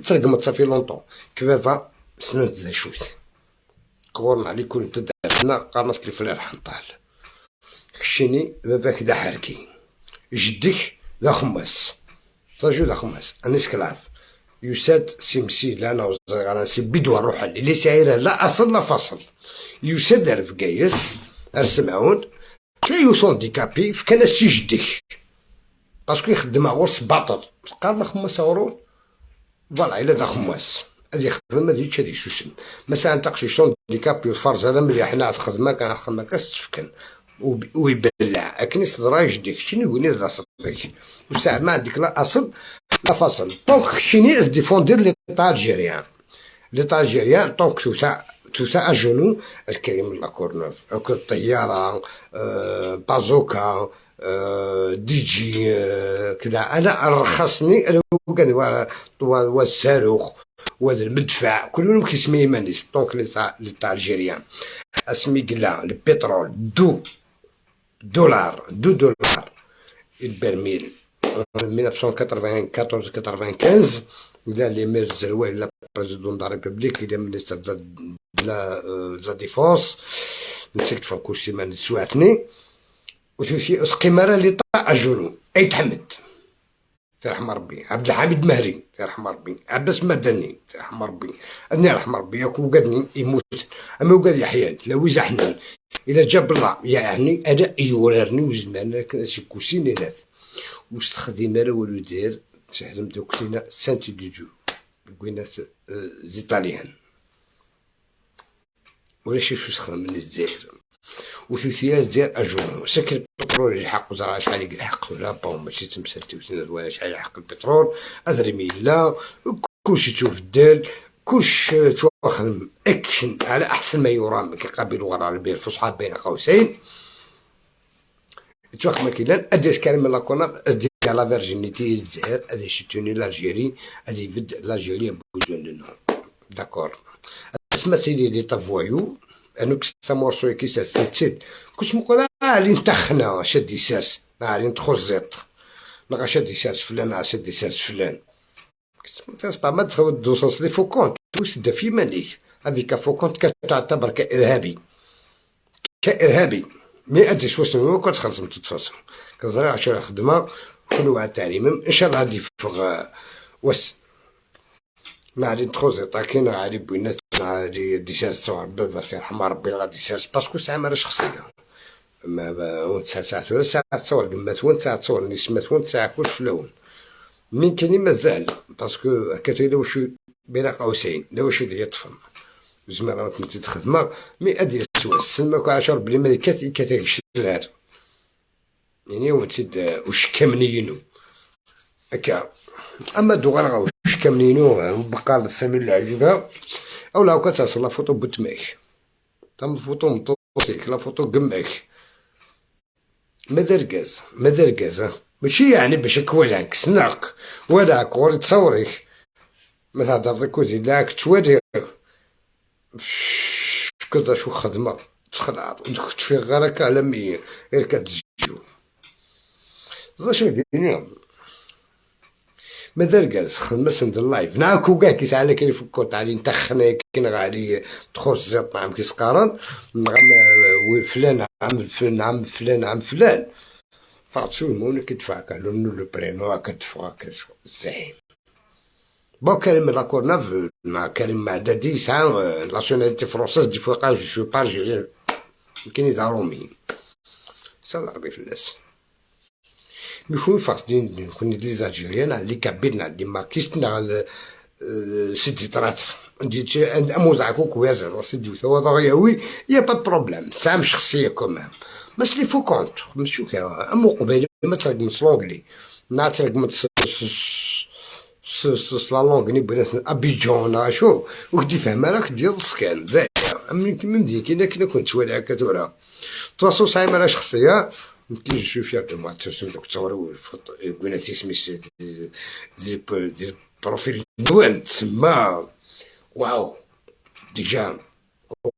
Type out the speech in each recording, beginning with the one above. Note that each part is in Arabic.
ترقمت صافي لونطون كفافا سنة زاشوت كورنا علي كنت تدعنا قرنص لي فلان حنطال خشيني باباك دا حاركي جدك ذا خماس صاجو ذا خماس انا شكلعف يساد سمسي لانا وزغ انا سي بدو الروح اللي سايره لا اصل لا فصل يساد رفقايس ارسمعون لا يوصون ديكابي فكان سي جدك باسكو يخدم غرس باطل قال خماس اورو فوالا الا دا خماس هادي خدمه ماديتش هادي سوسم مثلا تقشي شلون ديكابي وفرز انا ملي حنا خدمه كان خدمه كاستفكن ويبلع اكني صدرا جديك شنو يقولني لا صدرك وساعة ما عندك لا اصل لا فصل دونك خشيني اس ديفوندير ليطا الجيريان ليطا الجيريان دونك توتا اجونو الكريم الله كورنوف الطياره بازوكا دي جي كذا انا رخصني كان والصاروخ وهذا المدفع كلهم كيسمي يمانيس دونك ليطا الجيريان اسمي قلا البترول دولار البرميل 1994 إلى الإمير الزروي إلى بريزيدون دا ريبوبليك إلى مينيستر لا ديفونس نسيت فون كلشي ما نسواتني وثلاثي قمارة لي طاع جنو أي تحمد يرحم ربي عبد الحميد مهري يرحم ربي عباس مدني يرحم ربي أني يرحم ربي ياك وقادني يموت أما وقاد يحيى لو يزحنا إلا جاب الله يعني أنا يوررني وزمان لكن أسي كوسين إلاث واستخدم راه والو داير تعلم دوك لينا سانتي دو جو بقينا زيطاليان ولا شي شو سخن من الجزائر وثلاثية الجزائر أجون سكر البترول يحق وزرع شحال يلحق ولا بون ماشي تمسالتي ولا شحال يحق البترول أدري لا كلشي تشوف الدال كلشي تواخذ أكشن على أحسن ما يرام كقابل اللغة العربية الفصحى بين قوسين تواخذ ماكيلان أديس كريم الله كونا أدي لا فيرجينيتي الجزائر أدي شتوني لالجيري أدي يبد لالجيري بوزون دو نور داكور اسما سيدي لي طافوايو انو كسا مورسو كيسا سيتسيد كنت مقول علي نتخنا شدي سارس ناري نتخزيط نغا شدي سارس فلان شدي سارس فلان كنت ما تخوض دوسوس لي فوكونت توسد في ماليه هذيك فوكونت كتعتبر كإرهابي ما أدريش واش نقول كنت خلص متتفاصل كنزرع عشان خدمة وكل واحد تعليم إن شاء الله غادي يفوق واس ما غادي نتخوزيط كاين غادي بوينات غادي ديسار تصور بابا يرحم ربي غادي يسار باسكو ساعة مالا شخصية ما ساعة ولا ساعة تصور قمات وين ساعة تصور نسمات وين ساعة كلش فلون من كاين مازال باسكو هكا إلا واش بين قوسين لا واش يطفن زعما راه كنت خدمة مي أدي سوا السلمى كو 10 بلي ملكات كتاكش العار يعني وتد واش كامنينو هكا اما دوغا واش كامنينو بقى الثمن العجيبه او لا كتصل لا فوتو بتماك تم فوتو مطوطيك لا فوتو قماك ماذا ركاز ماشي يعني باش كوالك سناق ولا كور تصوريك ما تهضر لك وزيد لاك توري كذا شو خدمه تخلعت ودخلت في غرك على 100 غير كتزجو زاش ديني ماذا ركاز خدمه سند اللايف ناكو كاع كيسعى لك اللي فكوت علي نتخنا كاين غادي تخص زيط نعم كيسقارن نعم فلان عم فلان فاتشو المون كيدفع قالوا لو برينو كتدفع زعيم بون كريم لاكورناف مع كريم معدادي يسعى ناسيوناليتي فرونسيز دي فوقا جو باجي كاين دارومي سال ربي في الناس ميكون فاقدين نكون لي زالجيريان اللي كابيدنا دي ماركيستنا سيدي طرات عندي عند اموزعكوك ويازر سيدي وثوضغيوي يا با بروبليم سام شخصيه كومام مش لي فو كونت مش كا امو قبيل ما ترقم سلونغلي ناترقم لا لونغ بغيت ابيجون شو وكدي فهم راك ديال السكان زايد من ديك الا كنت والع كتورا تواصل صايم راه شخصيه يمكن نشوف فيها دو ترسم دوك التصاور بغينا تسمي ديال بروفيل دوان تسمى واو ديجا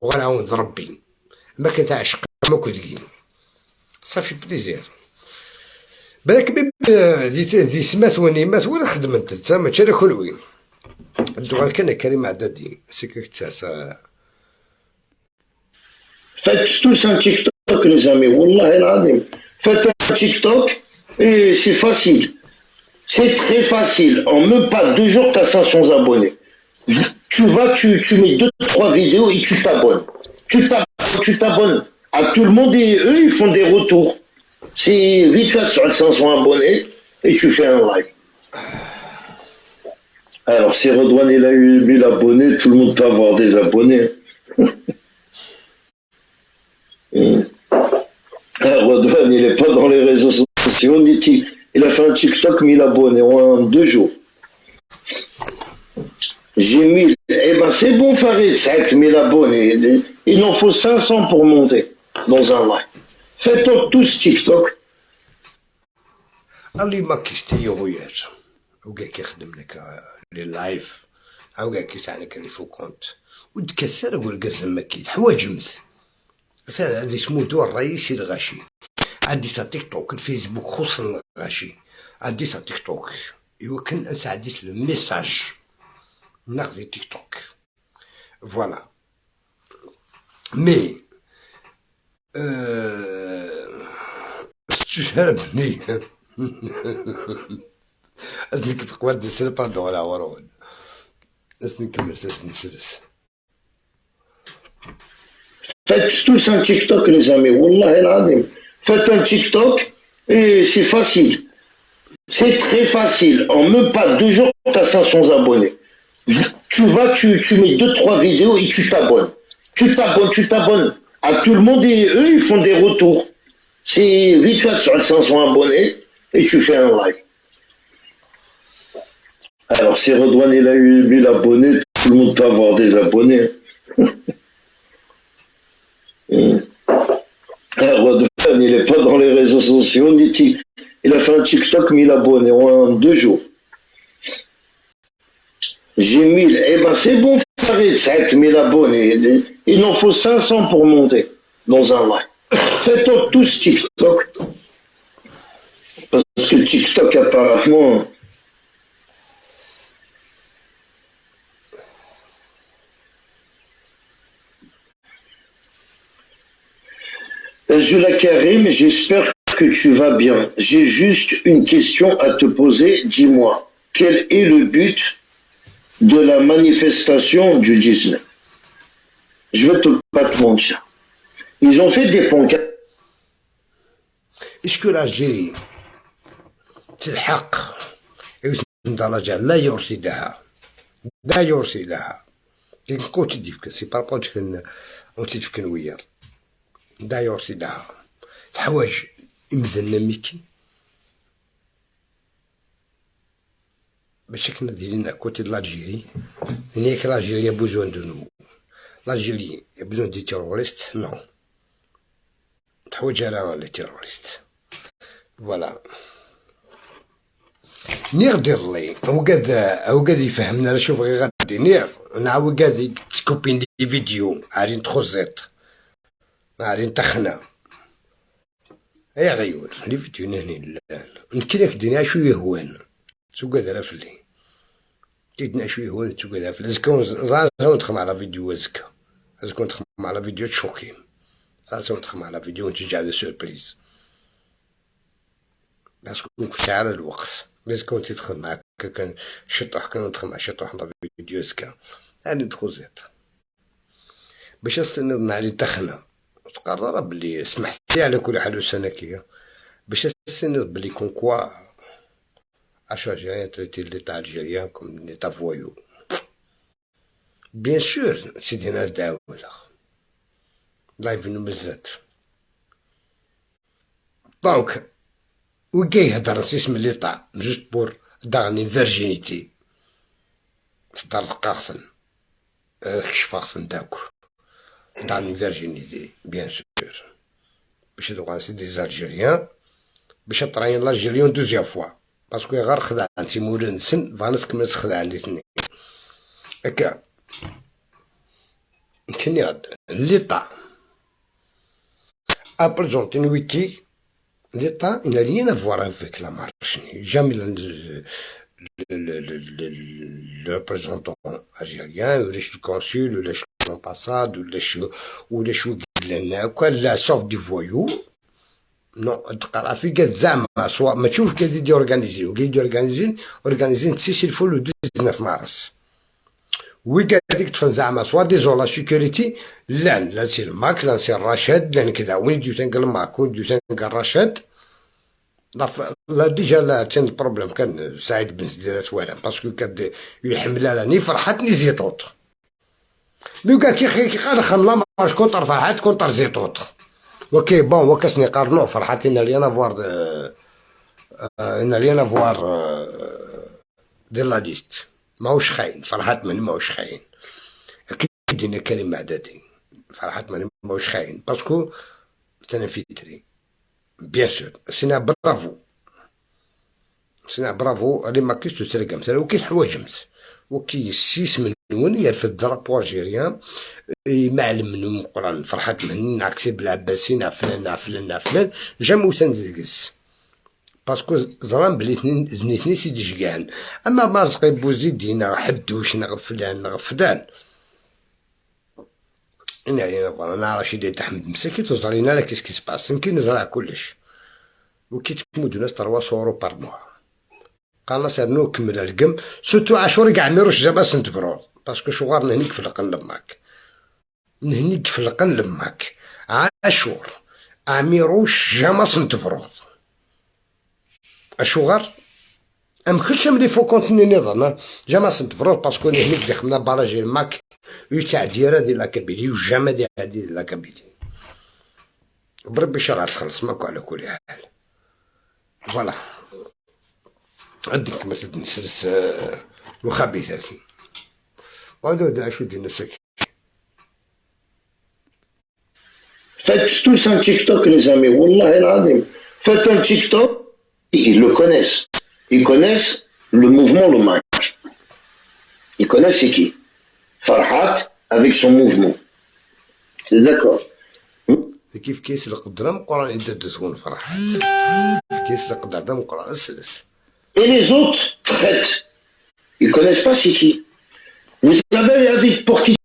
وغالا عاود ربي ما كتعشق ما كتقين صافي بليزير بالك دي سمات ونيمات ولا خدمت انت ماشي انا كل وين الدوغال كان كريم عدادي سي كتسع Faites tous un TikTok, les amis. Wallah el Adim. Faites un TikTok et c'est facile. C'est très facile. En même pas 2 jours, tu as 500 abonnés. Tu vas, tu mets 2, 3 vidéos et tu t'abonnes. Tu t'abonnes à tout le monde et eux, ils font des retours. C'est vite fait sur 500 abonnés et tu fais un live. Alors, si Redouane il a eu 1000 abonnés, tout le monde peut avoir des abonnés. Redouane, il n'est pas dans les réseaux sociaux. Il a fait un TikTok 1000 abonnés en 2 jours. J'ai 1000. Eh ben, c'est bon, Farid, 5000 abonnés. Il en faut 500 pour monter dans un live. Faites-en tous TikTok. اللي ما كيستيوغيات وكاع كيخدم لك لي لايف او كاع كيسعني كان لي فو كونت ود كسر وكاع زعما كيتحواجمت هذا سموتو الرئيسي الغاشي عندي تا تيك توك الفيسبوك خصنا الغاشي عندي تا تيك توك يمكن اساعديت لو ميساج ناخذ تيك توك فوالا مي استشهرني أسنك في قوات السنة باردون على ورون أسنك كملت أسنك سلس Faites tous un TikTok, les amis. Wallah el Adim. Faites un TikTok et c'est facile. C'est très facile. En même pas 2 jours, tu as 500 abonnés. Tu vas, tu mets 2, 3 vidéos et tu t'abonnes. Tu t'abonnes à tout le monde et eux, ils font des retours. C'est vite fait sur 500 abonnés et tu fais un live. Alors, si Redouane il a eu 1000 abonnés, tout le monde peut avoir des abonnés. Redouane, il n'est pas dans les réseaux sociaux. Il a fait un TikTok 1000 abonnés en 2 jours. J'ai 1000. Eh ben, c'est bon, Farid, 5000 abonnés. Il en faut 500 pour monter dans un live. Faites-en tous TikTok. Parce que TikTok, apparemment. Zula Karim, j'espère que tu vas bien. J'ai juste une question à te poser. Dis-moi, quel est le but de la manifestation du 19? Je vais pas te mentir. Ils ont fait des pancartes. إشكو الجيري تلحق درجة لا يرثي لها لا يرثي لها كي كنت تديفك سي باربونت كن وتديفك ويار لا يرثي لها الحوايج إمزلنا ميكي باش كنا دايرين كوتي د لاجيري هناك لاجيري يا بوزوان دو نو لاجيري يا بوزوان دي تيروريست نو تحوج على لي تيروريست فوالا نيغ دير لي وقاد يفهمنا شوف غير غادي نيغ نعاود قاد تكوبين دي فيديو عارين تخزيت عارين تخنا يا غيول لي فيديو نهني الان نكلك دينا شو يهوان سو قاد رافلي كيدنا شو يهوان سو قاد رافلي زكون زعما ندخل على فيديو زكا زكون ندخل على فيديو تشوكي زعما ندخل على فيديو نتيجة على سوربريز باسكو كنت على الوقت بس كنت تدخل معاك كان شطح كان ندخل مع شطح نضرب فيديو زكا هاني ندخل زيت باش نستنى نعري تخنا تقرر بلي سمحتي على كل حال وسنكية باش نستنى بلي كون كوا اش الجيريان تريتي ليتا الجيريان كوم ليتا فويو بيان سور سيدي ناس داوله لايف نمزات دونك وكاي يهدر اسم اللي طاع جوست بور داغني فيرجينيتي تدار قاخن كشفاخن داكو داغني فيرجينيتي بيان سور باش دوغا سي دي زالجيريان باش طراين لاجيريان دوزيام فوا باسكو غير خدعتي مولا نسن فانس كمل خدعني ثني هكا كني غد اللي طاع ابريزونتي ويكي l'État, il n'a rien à voir avec la marche, jamais le représentant algérien ولاش الكونسول ولاش l'ambassade ولاش لنا وكان لا سوف دي فويو نو تقرا في قد زعما سواء ما تشوف قاعد يدي اورغانيزين تسيسي الفول و 19 مارس وي قاعدك تفهم زعما سوا دي زون لا سيكوريتي لا سي الماك لا سي الرشاد لان كذا وين ديو تنقل الماك وين ديو تنقل الرشاد لا ديجا لا كان البروبليم كان سعيد بن سديرات والا باسكو كاد يحملها لاني فرحتني زيطوط لو كان كي قال خملا ماش كونتر فرحات كونتر زيطوط اوكي بون وكاسني قارنو فرحتي ان ريان افوار دير لا ليست ماهوش خاين فرحات ماني ماهوش خاين اكيد ان كريم معداتي فرحات ماني ماهوش خاين باسكو انا في تري بيان سور سينا برافو اللي ما كيش تسرق مثلا وكي حواجمس وكي السيس من وين يرفد درابو الجيريان معلم من القران فرحات من نعكسي بالعباسين فلان جامو تندقس باسكو زران بلي اثنين سيدي جكان اما مرزقي بوزيدينا حدوش نغفلان انا علينا انا رشيد تحمد مسكيت وزرينا لا كيس باس يمكن نزرع كلش وكي تمود الناس 3 اورو بار موا قالنا سيرنو كمل القم سوتو عاشور كاع ميروش جابا سنت برور باسكو شغار نهنيك في القنب معاك عاشور عميروش جاما سنت برور اشوغار ام كلش ملي فو كونتيني نظام جاما سنت برور باسكو نهنيك دخلنا باراجي الماك تاع ديرا ديال لاكابيلي وجاما ديال هادي لاكابيلي بربي شرع تخلص ماكو على كل حال فوالا عندك مثلا نسرس وخبيث هاكي هادو داعش ودي نفسك Faites tous un TikTok, les amis. Wallah el-Azim. Faites un TikTok. Ils le connaissent. Ils connaissent le mouvement, le Mac. Ils connaissent c'est qui. Farhat avec son mouvement. C'est d'accord. كيف كيس القدرة قران إنت تكون فرحات كيس القدرة قران السلس. Et les autres traitent. Ils connaissent pas c'est qui. Vous savez, pour qui